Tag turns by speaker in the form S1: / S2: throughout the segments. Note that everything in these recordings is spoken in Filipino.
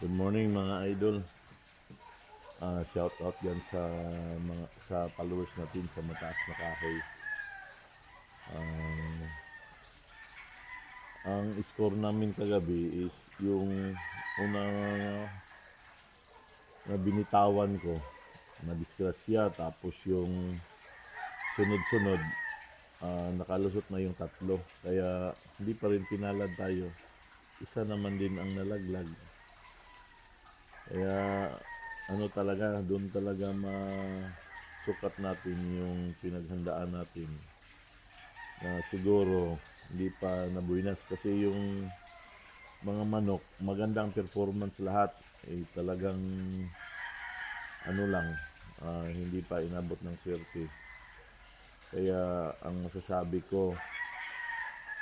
S1: Good morning mga idol. Shout out yan sa followers natin sa mataas na kahoy. Ah, ang score namin kagabi is yung una na binitawan ko na disgrasya, tapos yung sunod-sunod nakalusot na yung tatlo. Kaya hindi pa rin pinalad tayo. Isa naman din ang nalaglag. Kaya ano talaga, doon talaga masukat natin yung pinaghandaan natin na siguro hindi pa nabuinas kasi yung mga manok, magandang performance lahat, talagang ano lang, hindi pa inabot ng swerte. Kaya ang masasabi ko,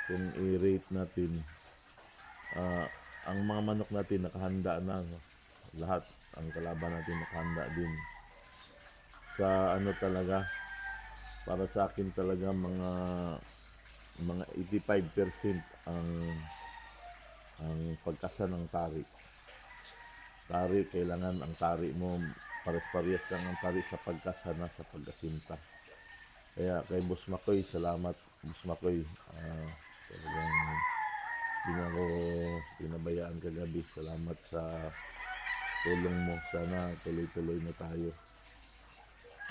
S1: kung i-rate natin, ah, ang mga manok natin nakahanda na, no? Lahat ang kalaban natin nakahanda din sa ano talaga, para sa akin talaga mga 85% ang pagkasa ng tari. Kailangan ang tari mo pares-parehas lang ang tari sa pagkasa na sa pagkasinta. Kaya kay Boss Makoy, salamat Boss Makoy. Talagang hindi na ako pinabayaan kagabi. Salamat sa tulong mo. Sana tuloy-tuloy na tayo.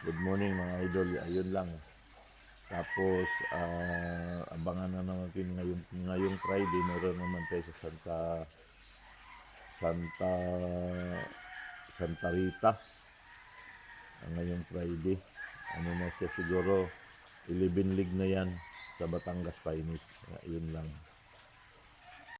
S1: Good morning mga idol. Ayun lang. Tapos abangan na naman natin ngayong Friday, meron naman tayo sa Santa Santa Rita. Ngayong Friday. Ano na siya siguro 11 league na yan sa Batangas Finest. Yun lang.